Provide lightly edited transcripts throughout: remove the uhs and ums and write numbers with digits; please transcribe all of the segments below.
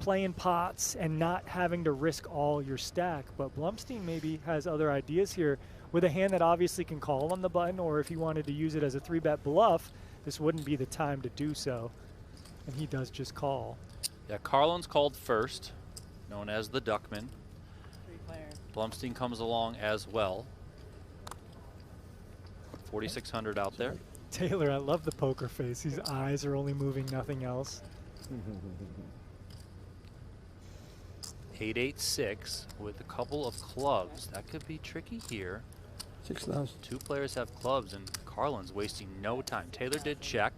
playing pots and not having to risk all your stack. But Blumstein maybe has other ideas here with a hand that obviously can call on the button, or if he wanted to use it as a 3-bet bluff, this wouldn't be the time to do so. And he does just call. Yeah, Carlin's called first, known as the Duckman. Blumstein comes along as well. 4,600 out there. Taylor, I love the poker face. His eyes are only moving, nothing else. 8-8-6 with a couple of clubs. That could be tricky here. 6,000. Two players have clubs, and Carlin's wasting no time. Taylor did check.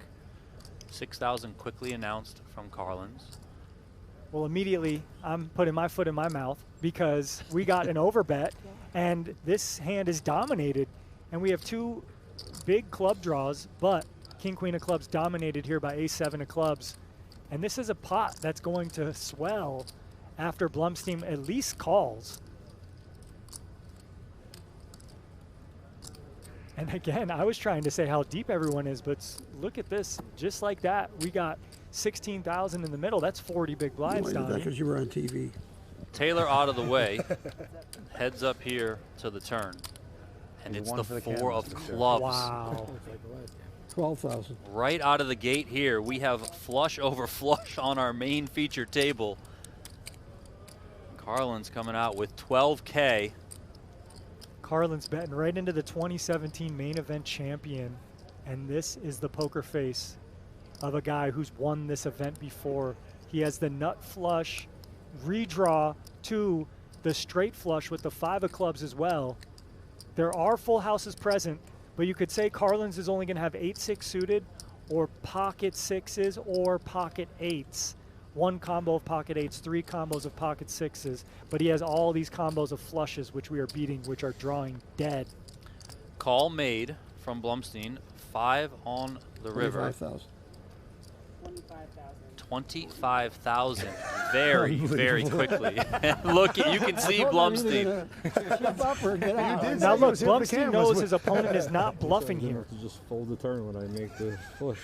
6,000 quickly announced from Carlin's. Well, immediately I'm putting my foot in my mouth because we got an overbet, and this hand is dominated, and we have two big club draws, but King Queen of clubs dominated here by Ace-7 of clubs, and this is a pot that's going to swell after Blumstein at least calls. And again, I was trying to say how deep everyone is, but look at this. Just like that, we got 16,000 in the middle. That's 40 big blinds, Donnie. Because you were on TV. Taylor out of the way. Heads up here to the turn. And it's the 4 of clubs. Wow. 12,000. Right out of the gate here, we have flush over flush on our main feature table. Carlin's coming out with 12K. Carlin's betting right into the 2017 main event champion. And this is the poker face of a guy who's won this event before. He has the nut flush redraw to the straight flush with the 5 of clubs as well. There are full houses present, but you could say Carlin's is only going to have 8-6 suited or pocket 6s or pocket 8s. 1 combo of pocket 8s, 3 combos of pocket 6s, but he has all these combos of flushes which we are beating, which are drawing dead. Call made from Blumstein. 5 on the river. 25,000. 25,000 very, very quickly. Look, you can see Blumstein. Now look, Blumstein knows his opponent is not bluffing here. Just fold the turn when I make the push.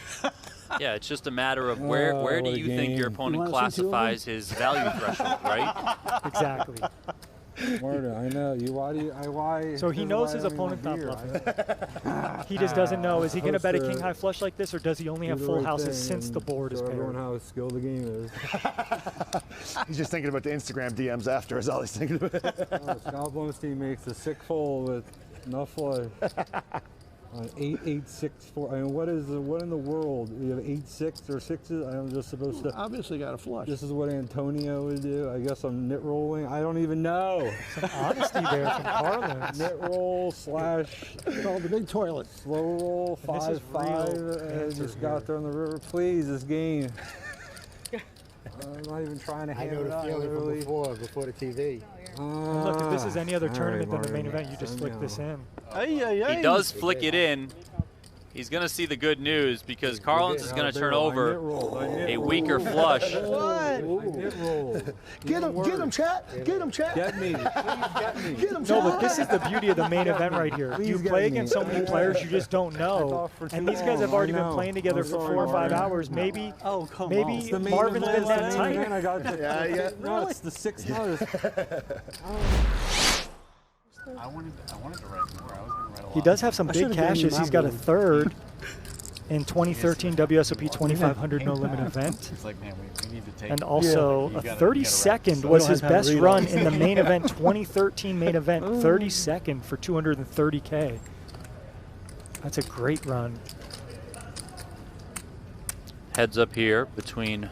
Yeah, it's just a matter of where do you think your opponent classifies his value threshold, right? Exactly. Marta, I know you. Why? So he knows his opponent's not bluffing. He just doesn't know. Is he going to bet a king high flush like this, or does he only have full houses since the board is paired? Everyone how skilled the game is. He's just thinking about the Instagram DMs after is all he's thinking about. Scott Blumstein makes a 6 fold with no flush. On 8-8-6-4. I mean, what in the world? You have 8-6 or 6s? I'm just supposed to. Obviously got a flush. This is what Antonio would do. I guess I'm nit rolling. I don't even know. Some honesty there from Carlin's. Nit roll / the big toilet. Slow roll 5-5 and just got there on the river. Please, this game. I'm not even trying to hand it out. I know the feeling from before the TV. Look, if this is any other tournament than the main event, you just flick this in. He does flick it in. He's going to see the good news because Carlin's is going to turn over a weaker flush. Get him, chat. Get him, chat. Get me. Get him, No, but this is the beauty of the main event right here. You play against so many players you just don't know. And these guys have already been playing together for 4 or 5 hours. Maybe Marvin's been that tight. No, it's the 6 notice. I wanted to write more. I was going to write a lot. He does have some big cashes. He's got a 3rd in 2013 WSOP 2500 No Limit event. It's like, man, we need to take. And also a 32nd was his best run in the main event 2013 main event. 32nd for 230K. That's a great run. Heads up here between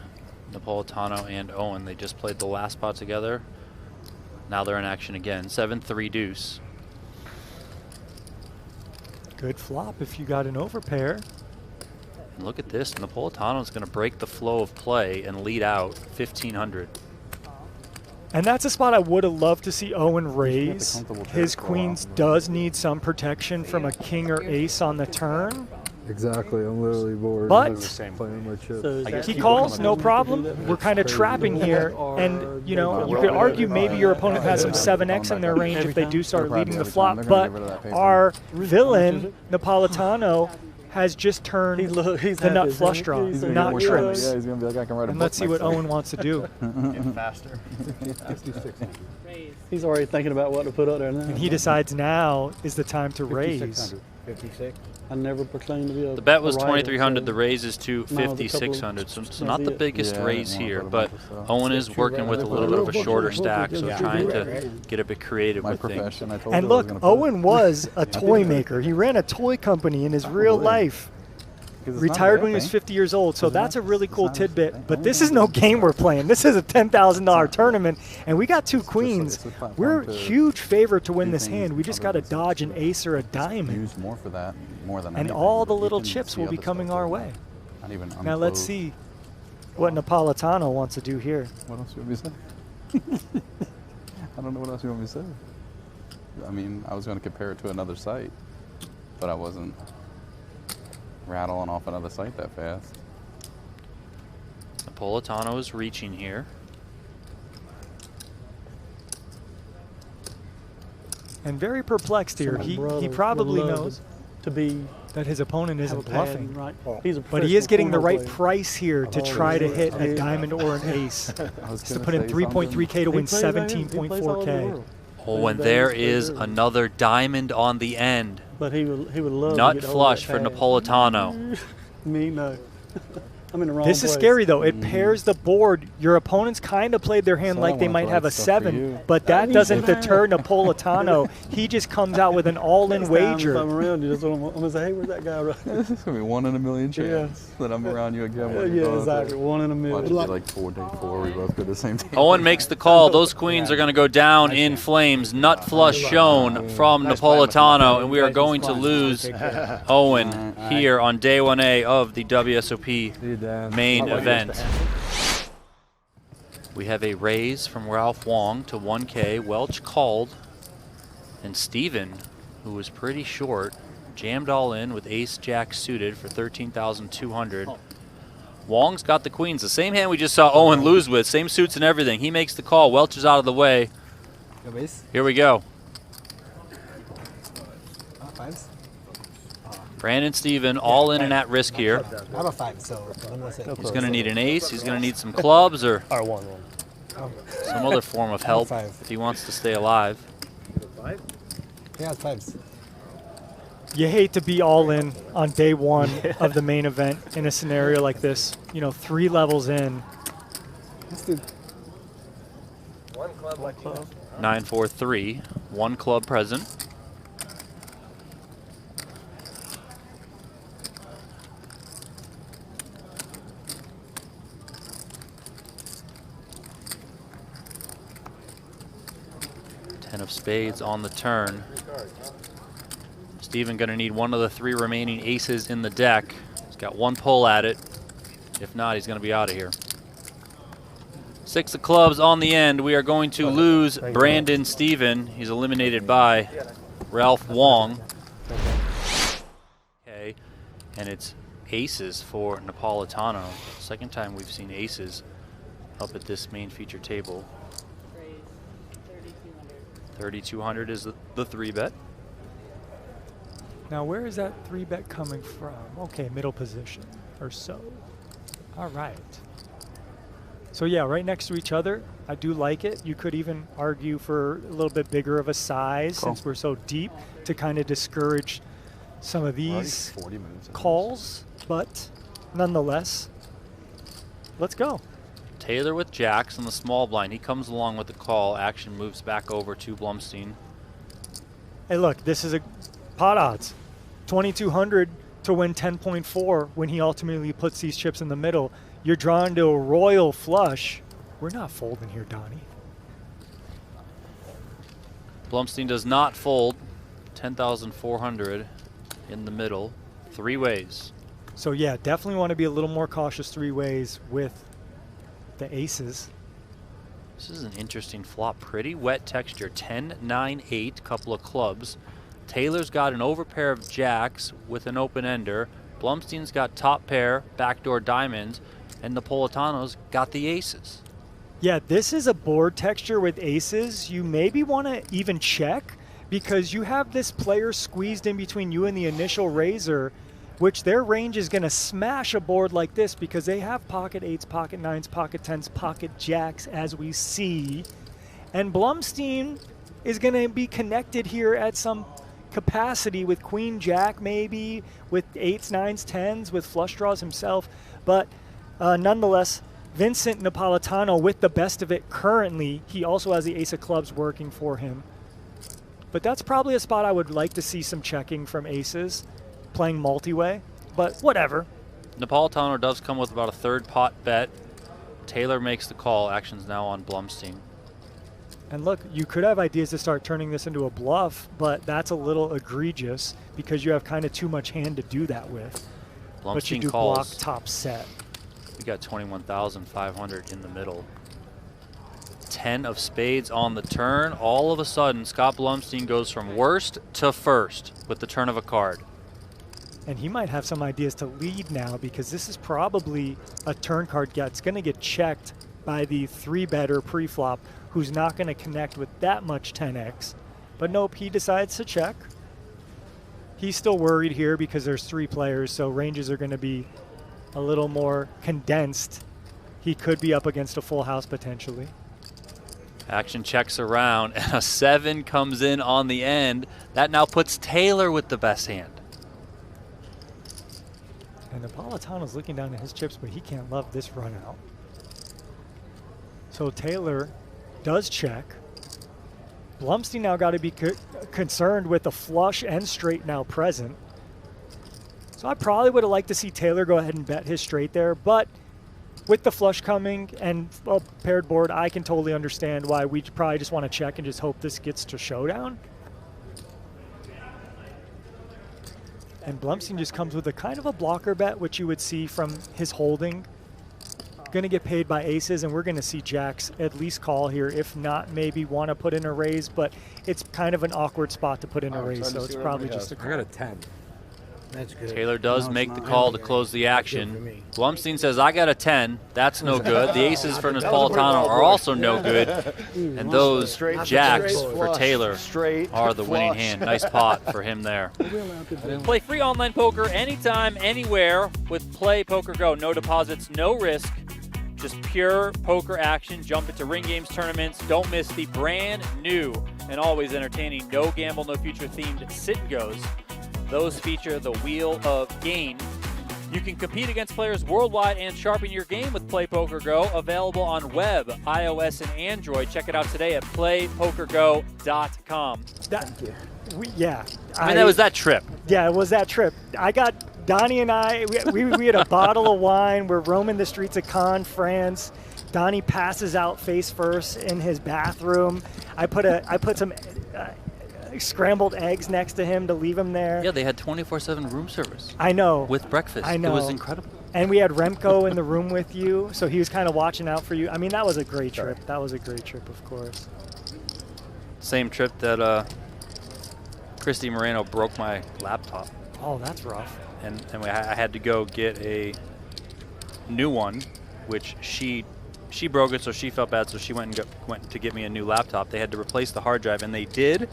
Napolitano and Owen. They just played the last spot together. Now they're in action again. 7-3 deuce. Good flop if you got an overpair. And look at this. Napolitano's going to break the flow of play and lead out 1,500. And that's a spot I would have loved to see Owen raise. His queens does need some protection from a king or ace on the turn. Exactly, I'm literally bored. But playing my chips. he calls, no problem. We're kind of trapping here. And, you know, you could argue maybe your opponent has some 7x in their range if they do start leading the flop. But our villain, Napolitano, has just turned He's the nut happy, flush isn't he? draw, He's not more trips. Yeah, he's gonna be like, I can write a And book let's see what next Owen wants to do. Getting faster. He's already thinking about what to put up there now. And he decides now is the time to raise. 56. I never proclaimed to be a The bet was a writer, 2,300. so- The raise is to No, it was a couple 5,600. So of- not the Yeah, biggest I raise didn't wanna here, put a but bunch of stuff. Owen is working with a little bit of a shorter stack, so trying to get a bit creative My with things. profession. I told And you I was look, gonna put it. Owen was a toy maker. He ran a toy company in his real Really? life. 'Cause it's not a Retired bad when he was thing. 50 years old, so that's a really cool it's not a tidbit. thing. But this is no game we're playing. This is a $10,000 tournament, and we got two queens. it's a platform We're to huge favorite to win do this things hand. We just other got to than dodge an ace or a diamond, Use more for that, more than and anything, all the but you little can chips see will be other coming stuff our too. way. Not even Now let's unclosed. see what Napolitano wants to do here. What else you want me to say? I don't know what else you want me to say. I mean, I was going to compare it to another site, but I wasn't rattling off another site that fast. Napolitano is reaching here. And very perplexed here. My He brother probably would love knows to be that his opponent have a isn't pad, bluffing. right? He's a But he is getting the right professional price here to try to hit a diamond or an ace. I was Just to gonna put in say 3.3K to player. win He plays out here. He plays all over the 17.4K. world. Oh, and Plays there down, is plays there. another diamond on the end. But he would love Nut to get flush over for that pad. Napolitano. Me, no. I'm in the wrong This is place. scary though. It pairs the board. Your opponents kind of played their hand So I like they wanted might to have a write stuff for 7, you. but that You doesn't should have. deter Napolitano. He just comes out with an all-in Next time if I'm wager. around you, that's what I'm gonna say. Hey, where's that guy? Right? This is going to be 1 in a million chance that I'm around you again. when we Yeah, go out there. exactly. 1 in a Watch million. it be like 4 we both did the same thing. Owen makes the call. Those queens are going to go down in flames. Nut flush shown from Napolitano, and we are going to lose Owen here on day 1A of the WSOP See you, Dan. main event. We have a raise from Ralph Wong to 1K. Welch called, and Steven, who was pretty short, jammed all in with ace-jack suited for 13,200. Wong's got the queens, the same hand we just saw Owen lose with, same suits and everything. He makes the call. Welch is out of the way. Here we go. Brandon Steven all in and at risk here. I'm a 5, so I'm gonna say. He's going to need an ace. He's going to need some clubs or R1. some other form of help five. if he wants to stay alive. Yeah, it's 5s. You hate to be all in on day 1 of the main event in a scenario like this. You know, 3 levels in. Let's do 9-4-3, 1 club present. Ten of spades on the turn. Steven going to need one of the 3 remaining aces in the deck. He's got 1 pull at it. If not, he's going to be out of here. 6 of clubs on the end. We are going to lose Brandon Steven. He's eliminated by Ralph Wong. Okay, and it's aces for Napolitano. Second time we've seen aces up at this main feature table. 3,200 is the 3-bet. Now, where is that 3-bet coming from? Okay, middle position or so. All right. So yeah, right next to each other. I do like it. You could even argue for a little bit bigger of a size since we're so deep to kind of discourage some of these 40 minutes. calls, but nonetheless, let's go. Taylor with jacks on the small blind. He comes along with the call. Action moves back over to Blumstein. Hey, look, this is a pot odds. 2,200 to win 10.4 when he ultimately puts these chips in the middle. You're drawn to a royal flush. We're not folding here, Donnie. Blumstein does not fold. 10,400 in the middle. 3 ways. So yeah, definitely want to be a little more cautious 3 ways with the aces. This is an interesting flop. Pretty wet texture. 10, 9, 8, couple of clubs. Taylor's got an overpair of jacks with an open ender. Blumstein's got top pair, backdoor diamonds, and Napolitano's got the aces. Yeah, this is a board texture with aces. You maybe want to even check because you have this player squeezed in between you and the initial raiser which their range is going to smash a board like this because they have pocket 8s, pocket 9s, pocket 10s, pocket jacks, as we see. And Blumstein is going to be connected here at some capacity with queen jack, maybe with 8s, 9s, 10s, with flush draws himself. But nonetheless, Vincent Napolitano with the best of it currently. He also has the ace of clubs working for him. But that's probably a spot I would like to see some checking from aces, playing multi-way, but whatever. Napolitano does come with about a third pot bet. Taylor makes the call. Action's now on Blumstein. And look, you could have ideas to start turning this into a bluff, but that's a little egregious because you have kind of too much hand to do that with. But you Blumstein do calls. block top set. We got 21,500 in the middle. 10 of spades on the turn. All of a sudden, Scott Blumstein goes from worst to first with the turn of a card. And he might have some ideas to lead now because this is probably a turn card that's going to get checked by the 3-better pre-flop who's not going to connect with that much 10x. But nope, he decides to check. He's still worried here because there's 3 players, so ranges are going to be a little more condensed. He could be up against a full house potentially. Action checks around, and a 7 comes in on the end. That now puts Taylor with the best hand. And Napolitano's looking down at his chips, but he can't love this run out. So Taylor does check. Blumstein now got to be concerned with the flush and straight now present. So I probably would have liked to see Taylor go ahead and bet his straight there, but with the flush coming and a paired board, I can totally understand why we probably just want to check and just hope this gets to showdown. And Blumstein just comes with a kind of a blocker bet, which you would see from his holding. Going to get paid by aces, and we're going to see jacks at least call here. If not, maybe want to put in a raise, but it's kind of an awkward spot to put in a raise, so it's probably just a call. I got a 10. That's good. Taylor does No, make it's the not. call to Okay. close the That's good for action. me. Blumstein says, I got a 10. That's no good. The aces for Napolitano are also no good. And those Straight- jacks straight for flush, Taylor straight are the winning flush. hand. Nice pot for him there. Play free online poker anytime, anywhere with Play Poker Go. No deposits, no risk. Just pure poker action. Jump into ring games, tournaments. Don't miss the brand new and always entertaining No Gamble, No Future themed sit and goes. Those feature the Wheel of Gain. You can compete against players worldwide and sharpen your game with Play Poker Go. Available on web, iOS, and Android. Check it out today at playpokergo.com. Yeah. I mean, that was that trip. Yeah, it was that trip. I got Donnie and I, we had a bottle of wine. We're roaming the streets of Cannes, France. Donnie passes out face first in his bathroom. I put some scrambled eggs next to him to leave him there. Yeah, they had 24/7 room service I know. with breakfast. I know. It was incredible. And we had Remco in the room with you, so he was kind of watching out for you. I mean, that was a great trip. That was a great trip, of course. Same trip that Christy Moreno broke my laptop. Oh, that's rough. And I had to go get a new one, which she broke it, so she felt bad, so she went to get me a new laptop. They had to replace the hard drive, and they did.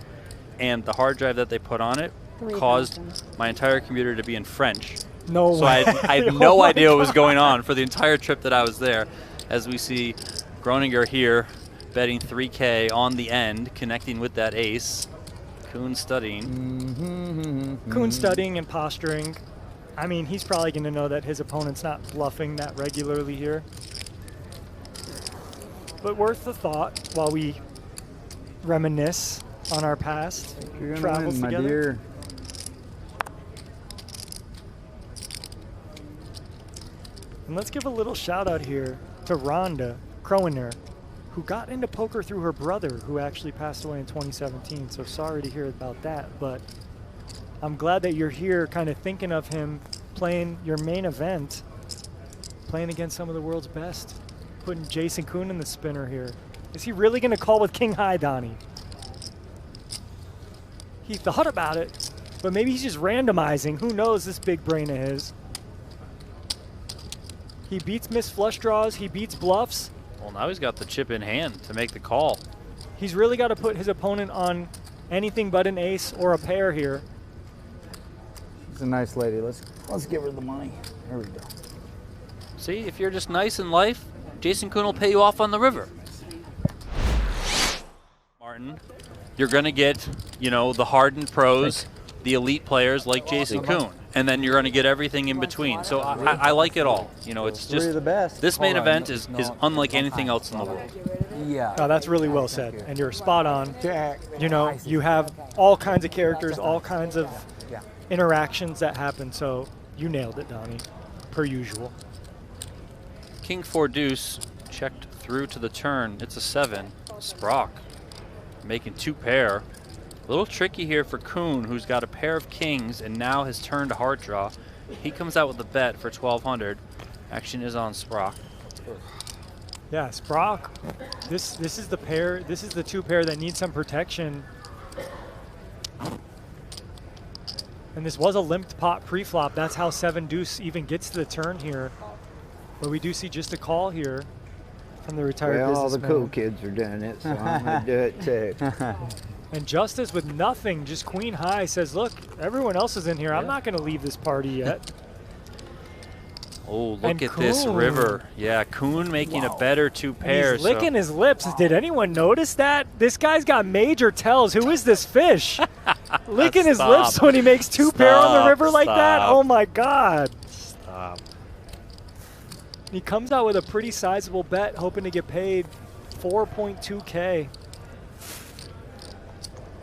And the hard drive that they put on it caused my entire computer to be in French. No So way. I had no idea what was going on for the entire trip that I was there. As we see Groninger here betting 3K on the end, connecting with that ace. Koon studying. Koon studying and posturing. I mean, he's probably going to know that his opponent's not bluffing that regularly here. But worth the thought while we reminisce on our past You're gonna travels win, my together. dear. And let's give a little shout out here to Rhonda Kroener, who got into poker through her brother, who actually passed away in 2017. So sorry to hear about that, but I'm glad that you're here kind of thinking of him playing your main event, playing against some of the world's best, putting Jason Koon in the spinner here. Is he really going to call with King High, Donnie? He thought about it, but maybe he's just randomizing. Who knows, this big brain of his. He beats missed flush draws. He beats bluffs. Well, now he's got the chip in hand to make the call. He's really got to put his opponent on anything but an ace or a pair here. She's a nice lady. Let's give her the money. There we go. See, if you're just nice in life, Jason Koon will pay you off on the river. Martin, you're going to get, you know, the hardened pros, the elite players like Jason Koon, and then you're going to get everything in between. So I like it all. You know, it's just the best. this main event is unlike anything else in the world. Yeah. Oh, that's really well said, and you're spot on. You know, you have all kinds of characters, all kinds of interactions that happen, so you nailed it, Donnie, per usual. King 4 deuce checked through to the turn. It's a 7. Sprock making 2 pair. A little tricky here for Koon, who's got a pair of kings and now has turned to heart draw. He comes out with a bet for 1,200. Action is on Sprock. Yeah, Sprock. This is the pair. This is the 2 pair that need some protection. And this was a limped pot pre-flop. That's how 7 deuce even gets to the turn here. But we do see just a call here from the retired businessman. All the cool kids are doing it, so I'm going to do it too. And Justice with nothing, just queen high, says, look, everyone else is in here. I'm not going to leave this party yet. Oh, look at this river. Yeah, Koon making a better 2 pairs. He's licking his lips. Did anyone notice that? This guy's got major tells. Who is this fish? Licking his lips when he makes 2 pair on the river like that? Oh, my God. Stop. He comes out with a pretty sizable bet, hoping to get paid 4.2K.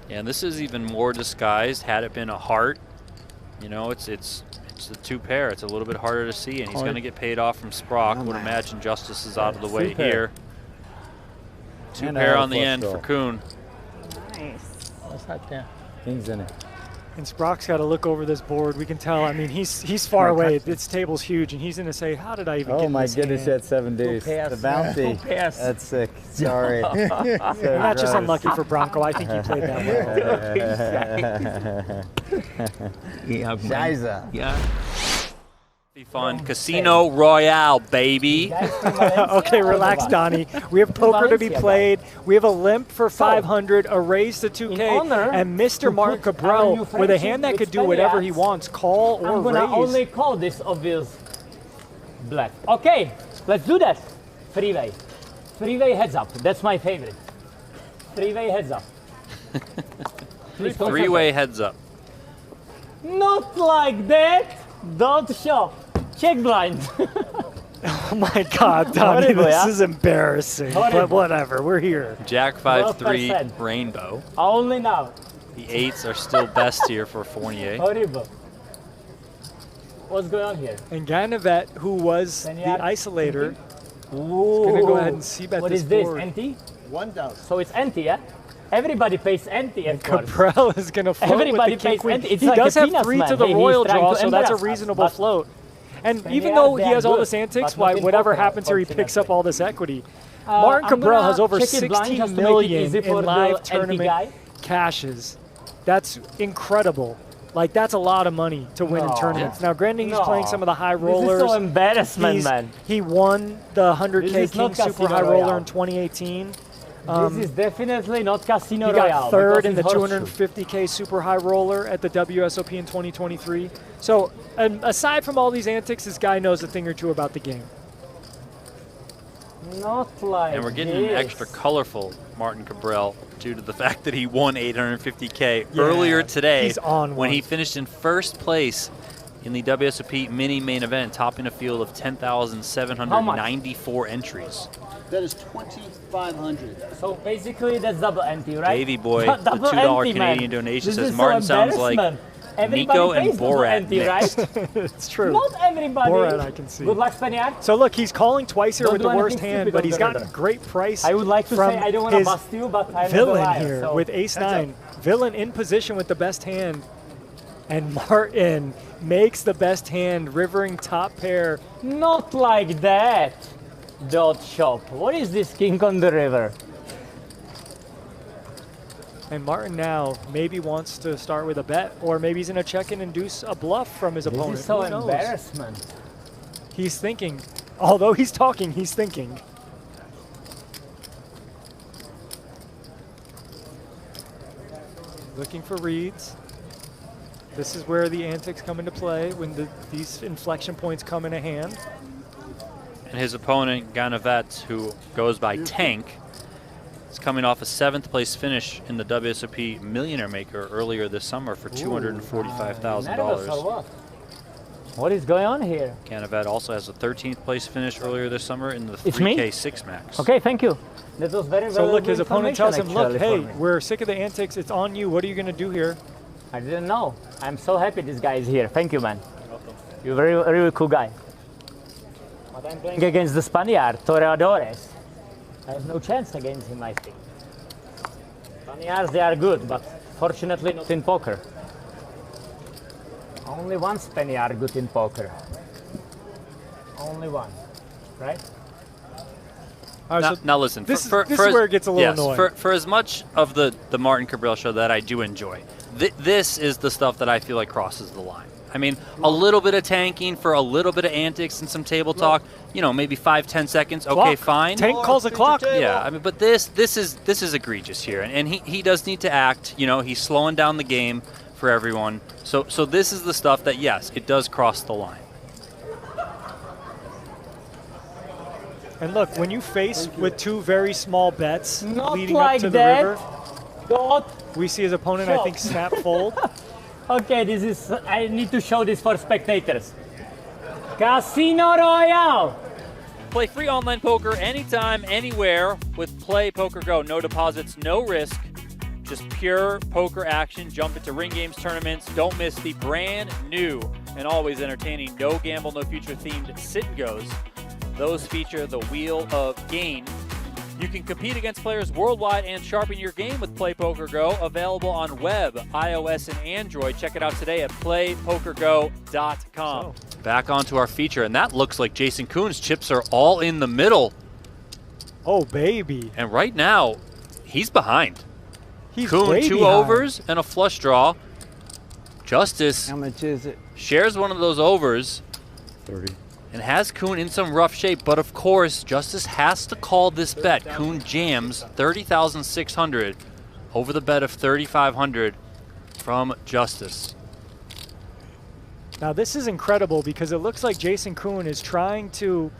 Yeah, and this is even more disguised. Had it been a heart, you know, it's the 2 pair. It's a little bit harder to see, and he's going to get paid off from Sprock. Would imagine Justice is out of the way here. 2 pair on the end for Koon. Nice. What's that there? King's in it. And Sprock's got to look over this board. We can tell. I mean, he's far away. This table's huge, and he's going to say, how did I even get Oh, my this goodness, hand? that's 7 deuce. The bounty. That's sick. Sorry. You're not just unlucky for Bronco. I think he played that well. Scheiße. Yeah. Be fun. Casino Royale, baby. Okay, relax, Donnie. We have poker to be played. We have a limp for 500, a raise to 2K, and Mr. Martin Kabrhel with a hand that could do whatever he wants, call or I'm gonna raise. only call this obvious black. Okay, let's do that. Freeway. Freeway heads up. That's my favorite. Freeway heads up. Three-way heads up. Not like that. Don't shop. Check blind. Oh my God, Donnie, this is embarrassing. But whatever, we're here. Jack 5-3 12%. rainbow. Only now. The 8s are still best here for Fournier. Horrible. What's going on here? And Ganavet, who was the isolator, Ooh. is going to go ahead and see-bet What this is this? board. Anti? 1,000. So it's anti, yeah? Everybody pays anti, of course. Kabrhel is going to float Everybody with the king pays queen. anti. It's He like does a have peanuts 3 man. to the He's royal trying draw, to so that's a embarrass us, reasonable but float. And when even they though are he that has all good, this antics, but not in whatever poker, happens here, he picks up unfortunately. all this equity. Martin I'm Kabrhel has gonna over check it blind 16 just to make it million easy for in the live anti tournament guy. cashes. That's incredible. Like, that's a lot of money to win in tournaments. Now, granted, he's playing some of the high rollers. This is so embarrassment, man. He won the 100K This is King not Super Casino High Roller Royale. in 2018. This is definitely not Casino He Royale. got third in the because it's horseshoe. 250K Super High Roller at the WSOP in 2023. So, aside from all these antics, this guy knows a thing or two about the game. Not like And we're getting this. an extra colorful Martin Kabrhel due to the fact that he won 850K earlier today he's on when one. he finished in first place in the WSOP Mini Main Event, topping a field of 10,794 entries. That is 2,500. So basically, that's double anti, right? Davey Boy, the Double $2 anti, man. Canadian donation This says is Martin so sounds like embarrassment. Everybody Nico and pays double Borat anti, mixed. right? It's true. Not everybody. Borat, I can see. Good luck, Spaniard. So look, he's calling twice here Don't with do the worst anything hand, stupid but on he's the got river. great price. I would like to from say I don't want to his bust you, but I'm villain a liar, here so. with ace-9. Villain in position with the best hand. And Martin makes the best hand, rivering top pair. Not like that. Dot shop. What is this king on the river? And Martin now maybe wants to start with a bet, or maybe he's going to check in and do a bluff from his opponent. This is so Who knows? embarrassment. He's thinking. Although he's talking, he's thinking. Looking for reads. This is where the antics come into play, when these inflection points come into hand. And his opponent, Ganavet, who goes by Tank, is coming off a 7th place finish in the WSOP Millionaire Maker earlier this summer for $245,000. What is going on here? Ganavet also has a 13th place finish earlier this summer in the 3K 6 Max. Okay, thank you. That was very, So very look, his opponent tells him, look, hey, me. we're sick of the antics. It's on you. What are you going to do here? I didn't know. I'm so happy this guy is here. Thank you, man. You're a very, really cool guy. But I'm playing against the Spaniard, Toreadores. I have no chance against him, I think. Spaniards, they are good, but fortunately not in poker. Only one Spaniard good in poker. Only one, right? Now listen, this is where it gets a little annoying. For as much of the Martin Kabrhel show that I do enjoy, this is the stuff that I feel like crosses the line. I mean, a little bit of tanking for a little bit of antics and some table talk, you know, maybe 5-10 seconds, okay, fine. Tank calls a clock. Yeah, I mean, but this is egregious here, and he does need to act. You know, he's slowing down the game for everyone. So this is the stuff that, yes, it does cross the line. And look, when you face with two very small bets leading like up to the that. river, we see his opponent, I think, snap fold. Okay, this is, I need to show this for spectators. Casino Royale. Play free online poker anytime, anywhere with Play PokerGo. No deposits, no risk. Just pure poker action. Jump into ring games, tournaments. Don't miss the brand new and always entertaining No Gamble, No Future themed sit-goes. Those feature the Wheel of Gain. You can compete against players worldwide and sharpen your game with Play PokerGo. Available on web, iOS, and Android. Check it out today at playpokergo.com. Back onto our feature, and that looks like Jason Koon's chips are all in the middle. Oh, baby. And right now, he's behind. He's Koon, way 2 behind. overs and a flush draw. Justice How much is it? shares one of those overs 30. and has Koon in some rough shape, but of course, Justice has to call this bet. Koon jams 30,600 over the bet of 3,500 from Justice. Now this is incredible because it looks like Jason Koon is trying to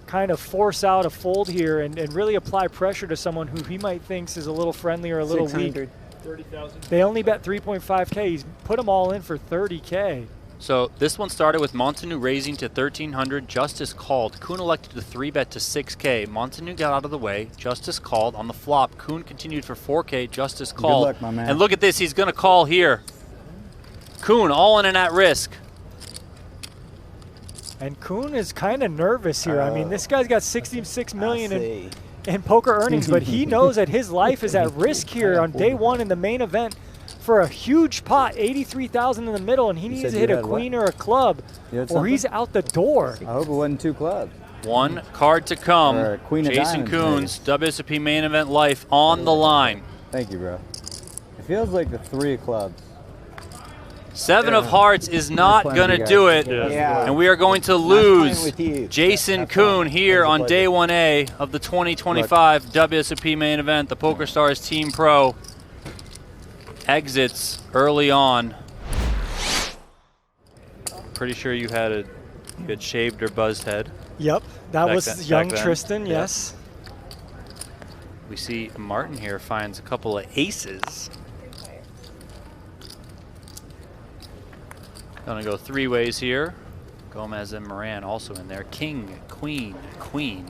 kind of force out a fold here and really apply pressure to someone who he might think is a little friendly or a little weak. 30,000. They only bet 3.5K. He's put them all in for 30K. So this one started with Montanu raising to 1,300. Justice called. Koon elected to 3-bet to 6K. Montanu got out of the way. Justice called on the flop. Koon continued for 4K. Justice called. luck, my man. And look at this. He's going to call here. Koon all in and at risk. And Koon is kind of nervous here. I mean, this guy's got 66 million see. in poker earnings, but he knows that his life is at risk here on day one in the main event for a huge pot, 83,000 in the middle, and he needs said to you hit a had queen or a club, You had or he's something? out the door. I hope it wasn't 2 clubs. One card to come. Or Queen of Jason Diamonds, Koon's WSOP Main Event life on the line. Thank you, bro. It feels like the 3 of clubs. 7 of hearts is not playing going with to you do guys. it. Yeah. And we are going to playing lose with you. Jason Koon here on day 1A of the 2025 WSOP Main Event. The PokerStars Team Pro exits early on. Pretty sure you had shaved or buzzed head. Yep, that Back was then- young back then. Tristan, Yeah. yes. We see Martin here finds a couple of aces. Gonna go 3 ways here. Gomez and Moran also in there. King, queen, queen.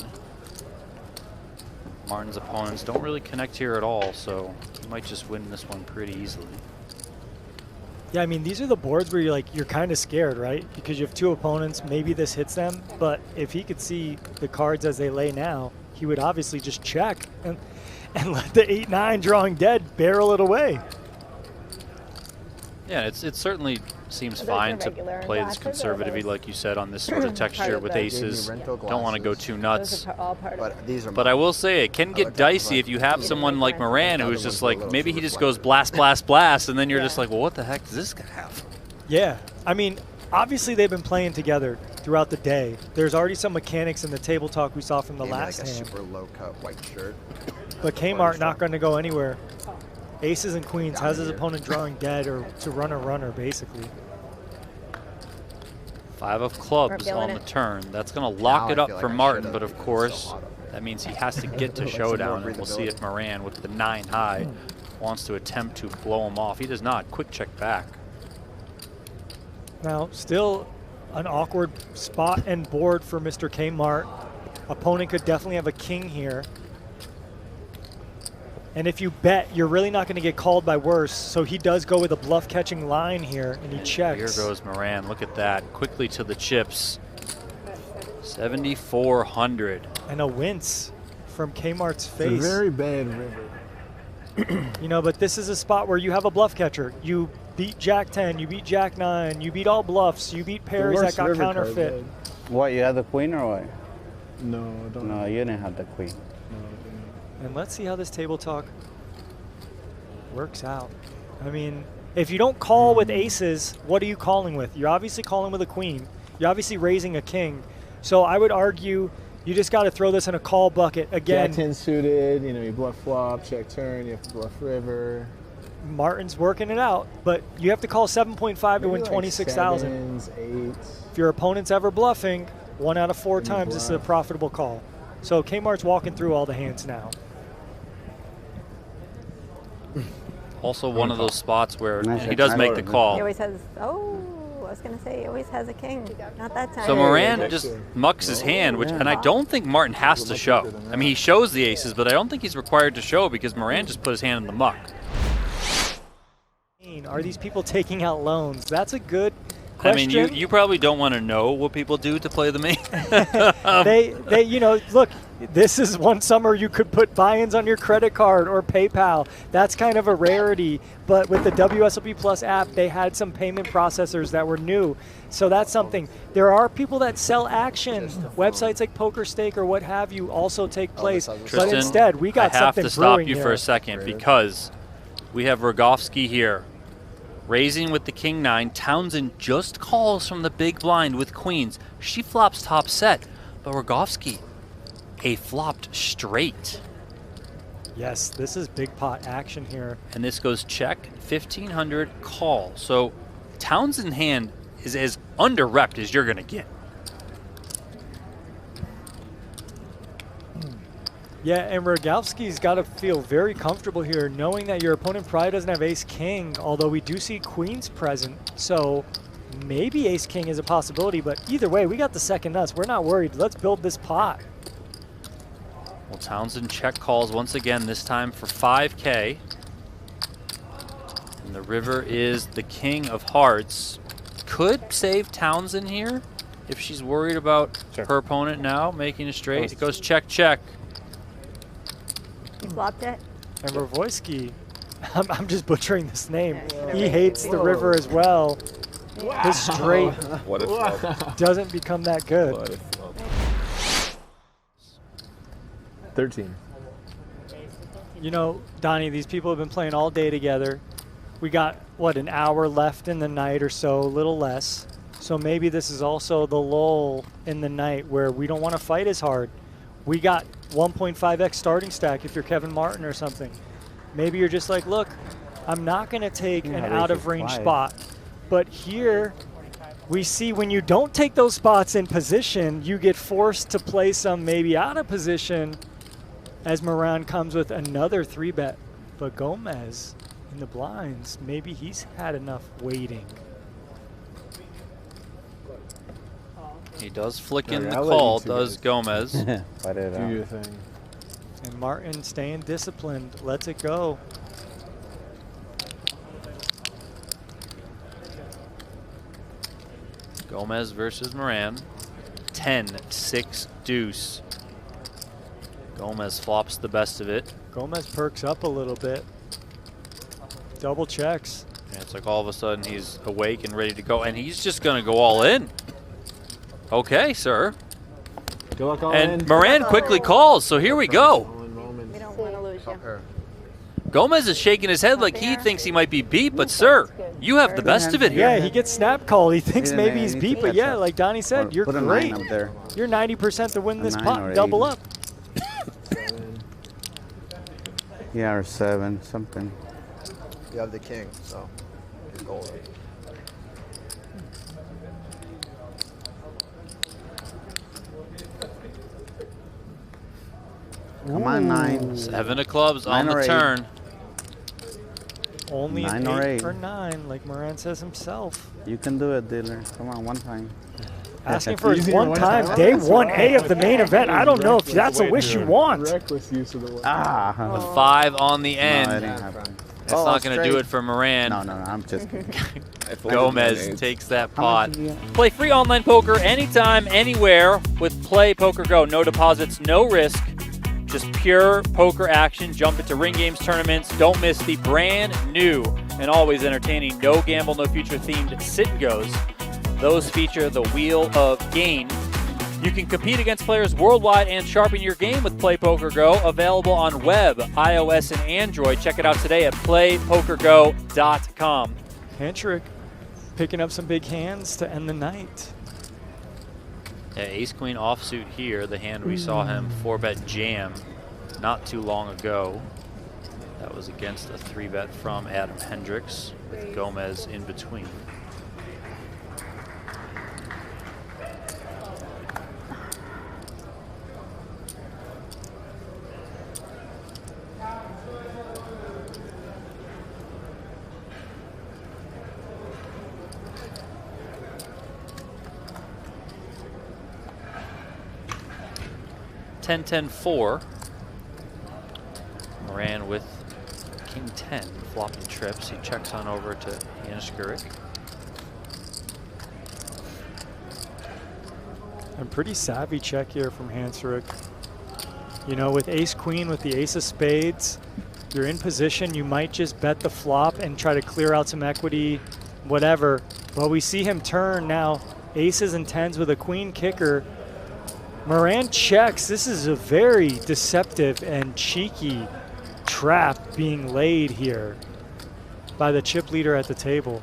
Martin's opponents don't really connect here at all, so he might just win this one pretty easily. Yeah, I mean, these are the boards where you're kind of scared, right? Because you have 2 opponents, maybe this hits them, but if he could see the cards as they lay now, he would obviously just check and let the 8-9 drawing dead barrel it away. Yeah, it certainly seems fine to play this conservatively, like you said, on this sort of texture with aces. Don't want to go too nuts. But I will say it can get dicey if you have someone like Moran who's just like, maybe he just goes blast, blast, blast, and then you're just like, well, what the heck does this guy have? Yeah, I mean, obviously they've been playing together throughout the day. There's already some mechanics in the table talk we saw from the last hand. Super low cut white shirt. But Kmart not going to go anywhere. aces and queens, has his opponent drawing dead or to run a runner, basically. 5 of clubs on the turn. That's going to lock it up for Martin, but of course, that means he has to get to showdown, and we'll see if Moran, with the 9 high, wants to attempt to blow him off. He does not. Quick check back. Now, still an awkward spot and board for Mr. Kmart. Opponent could definitely have a king here. And if you bet, you're really not going to get called by worse. So he does go with a bluff catching line here, and he checks. Here goes Moran. Look at that. Quickly to the chips. 7,400. And a wince from Kmart's face. It's a very bad river. You know, but this is a spot where you have a bluff catcher. You beat Jack 10, you beat Jack 9, you beat all bluffs, you beat pairs that got counterfeit. What, you had the queen or what? No, I don't. No, you didn't have the queen. And let's see how this table talk works out. I mean, if you don't call with aces, what are you calling with? You're obviously calling with a queen. You're obviously raising a king. So I would argue you just got to throw this in a call bucket again. Jack 10 suited, you know, you bluff flop, check turn, you have to bluff river. Martin's working it out, but you have to call 7.5 to win Maybe like 26,000. 7s, 8s. If your opponent's ever bluffing, 1 out of 4 times this is a profitable call. So Kmart's walking through all the hands now. Also one of those spots where he does make the call. He always has, oh, I was going to say, he always has a king. Not that time. So Moran just mucks his hand, which, and I don't think Martin has to show. I mean, he shows the aces, but I don't think he's required to show because Moran just put his hand in the muck. Are these people taking out loans? That's a good question. I mean, you probably don't want to know what people do to play the main. they, you know, look, this is one summer you could put buy-ins on your credit card or PayPal. That's kind of a rarity. But with the WSOP Plus app, they had some payment processors that were new. So that's something. There are people that sell action. Websites like PokerStake or what have you also take place. Tristan, but instead, we got I have something to stop brewing you here. for a second because we have Rogovsky here. Raising with the king 9. Townsend just calls from the big blind with queens. She flops top set, but Rogovsky, a flopped straight. Yes, this is big pot action here. And this goes check, 1,500 call. So Townsend hand is as under-repped as you're going to get. Yeah, and Rogalski's got to feel very comfortable here, knowing that your opponent probably doesn't have ace-king, although we do see queens present. So maybe ace-king is a possibility, but either way, we got the second nuts. We're not worried. Let's build this pot. Well, Townsend check calls once again, this time for 5K. And the river is the king of hearts. Could save Townsend here if she's worried about her opponent now making a straight. It goes check, check. He flopped it. And Ravoisky, I'm just butchering this name. He hates the river as well. His straight doesn't become that good. 13. You know, Donnie, these people have been playing all day together. We got, what, an hour left in the night or so, a little less. So maybe this is also the lull in the night where we don't want to fight as hard. We got 1.5x starting stack if you're Kevin Martin or something. Maybe you're just like, look, I'm not going to take an out-of-range spot. But here, we see when you don't take those spots in position, you get forced to play some maybe out of position as Moran comes with another 3-bet. But Gomez in the blinds, maybe he's had enough waiting. He does flick in the call, does Gomez. Do your thing. And Martin staying disciplined, lets it go. Gomez versus Moran. 10-6 deuce. Gomez flops the best of it. Gomez perks up a little bit. Double checks. And it's like all of a sudden he's awake and ready to go, and he's just going to go all in. Okay, sir. Good luck all and in. Moran quickly calls, so here we go. We don't want to lose you. Gomez is shaking his head like he thinks he might be beat, but sir, you have the best of it here. Yeah, he gets snap called. He thinks maybe he's beat, but yeah, like Donnie said, you're Put a great. 9 up there. You're 90% to win this 9 pot or and double 8. up. Yeah, or 7, something. You have the king, so he's golden. Come on, 9. 7 of clubs on 9 or the 8. turn. Only 9 an or 8 8. or 9, like Moran says himself. You can do it, dealer. Come on, one time. Asking for his one time, day 1A of the main event. I don't know if that's a wish you want. Reckless use of the word. The 5 on the end. No, it ain't happening. It's not going to do it for Moran. No, I'm just kidding. Gomez takes that pot. Play free online poker anytime, anywhere with Play PokerGo. No deposits, no risk. Just pure poker action. Jump into ring games, tournaments. Don't miss the brand new and always entertaining No Gamble, No Future themed sit and goes. Those feature the Wheel of Gain. You can compete against players worldwide and sharpen your game with Play PokerGo. Available on web, iOS, and Android. Check it out today at playpokergo.com. Hantrick picking up some big hands to end the night. Yeah, ace-queen offsuit here, the hand we saw him 4-bet jam not too long ago. That was against a 3-bet from Adam Hendricks with Gomez in between. Ten, 4. Moran with king 10, flopping trips. He checks on over to Janiskurik. A pretty savvy check here from Hansrick. You know, with ace-queen, with the ace of spades, you're in position. You might just bet the flop and try to clear out some equity, whatever. But we see him turn now, aces and 10s with a queen kicker. Moran checks. This is a very deceptive and cheeky trap being laid here by the chip leader at the table.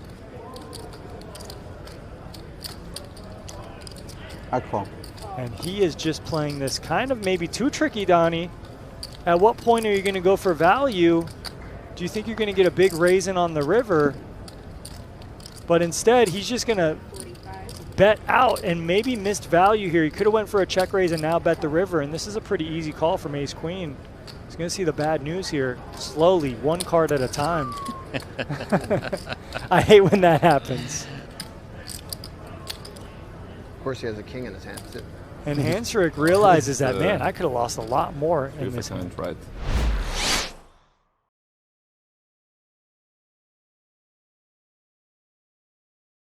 I call. And he is just playing this kind of maybe too tricky, Donnie. At what point are you going to go for value? Do you think you're going to get a big raise in on the river? But instead, he's just going to bet out and maybe missed value here. He could have went for a check raise and now bet the river, and this is a pretty easy call from ace-queen. He's going to see the bad news here slowly, one card at a time. I hate when that happens. Of course, he has a king in his hand, too. And Hansrick realizes that, man, I could have lost a lot more in this hand. Right.